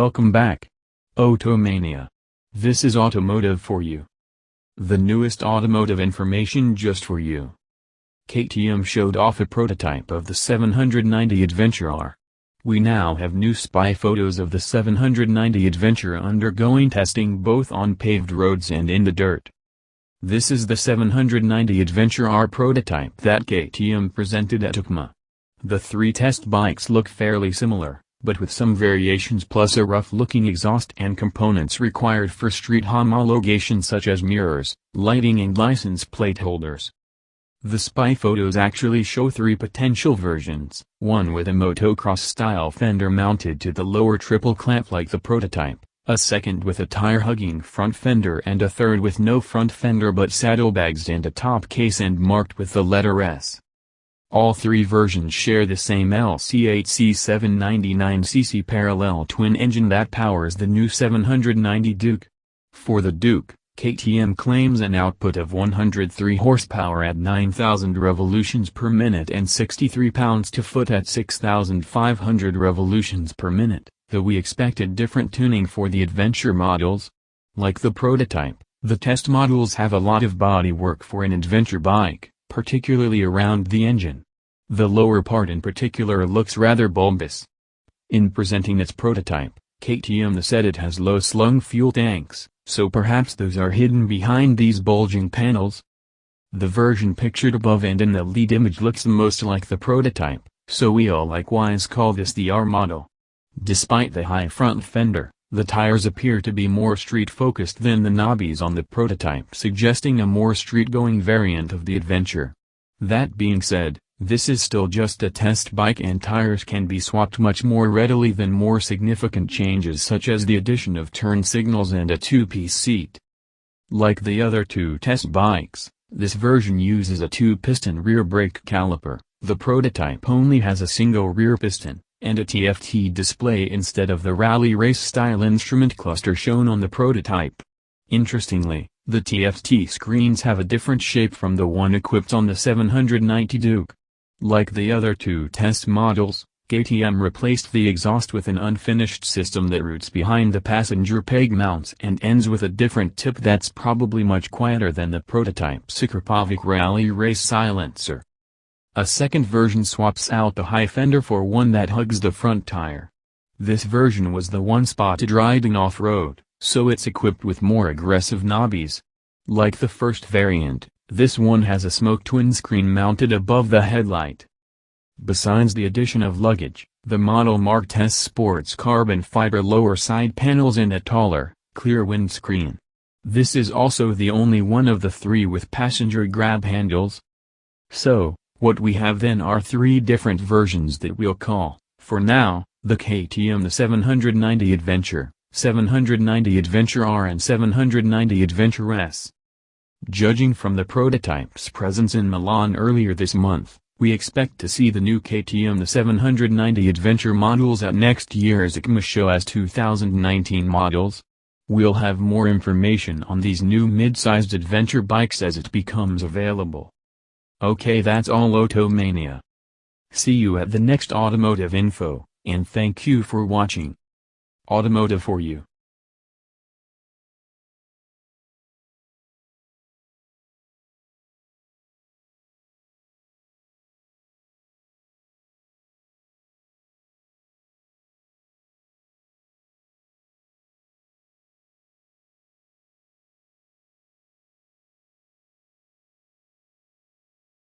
welcome back. Automania. This is automotive for you. The newest automotive information just for you. KTM showed off a prototype of the 790 Adventure R. We now have new spy photos of the 790 Adventure undergoing testing both on paved roads and in the dirt. This is the 790 Adventure R prototype that KTM presented at eicma. The three test bikes look fairly similar, but with some variations plus a rough-looking exhaust and components required for street homologation such as mirrors, lighting and license plate holders. The spy photos actually show three potential versions, one with a motocross-style fender mounted to the lower triple clamp like the prototype, a second with a tire-hugging front fender and a third with no front fender but saddlebags and a top case and marked with the letter S. All three versions share the same LC8C 799cc parallel twin engine that powers the new 790 Duke. For the Duke, KTM claims an output of 103 horsepower at 9,000 revolutions per minute and 63 pounds-to-foot at 6,500 revolutions per minute, though we expected different tuning for the Adventure models. Like the prototype, the test models have a lot of body work for an adventure bike, particularly around the engine. The lower part in particular looks rather bulbous. In presenting its prototype, KTM said it has low-slung fuel tanks, so perhaps those are hidden behind these bulging panels. The version pictured above and in the lead image looks the most like the prototype, so we'll likewise call this the R model. Despite the high front fender, the tires appear to be more street-focused than the knobbies on the prototype, suggesting a more street-going variant of the Adventure. That being said, this is still just a test bike and tires can be swapped much more readily than more significant changes such as the addition of turn signals and a two-piece seat. Like the other two test bikes, this version uses a two-piston rear brake caliper. The prototype only has a single rear piston, and a TFT display instead of the rally race-style instrument cluster shown on the prototype. Interestingly, the TFT screens have a different shape from the one equipped on the 790 Duke. Like the other two test models, KTM replaced the exhaust with an unfinished system that routes behind the passenger peg mounts and ends with a different tip that's probably much quieter than the prototype Supermoto rally race silencer. A second version swaps out the high fender for one that hugs the front tire. This version was the one spotted riding off-road, so it's equipped with more aggressive knobbies. Like the first variant, this one has a smoke twin screen mounted above the headlight. Besides the addition of luggage, the model marked S sports carbon fiber lower side panels and a taller, clear windscreen. This is also the only one of the three with passenger grab handles. So, what we have then are three different versions that we'll call, for now, the KTM the 790 Adventure, 790 Adventure R and 790 Adventure S. Judging from the prototype's presence in Milan earlier this month, we expect to see the new KTM the 790 Adventure models at next year's eicma show as 2019 models. We'll have more information on these new mid-sized adventure bikes as it becomes available. Okay, that's all Automania. See you at the next automotive info, and thank you for watching. Automotive for you.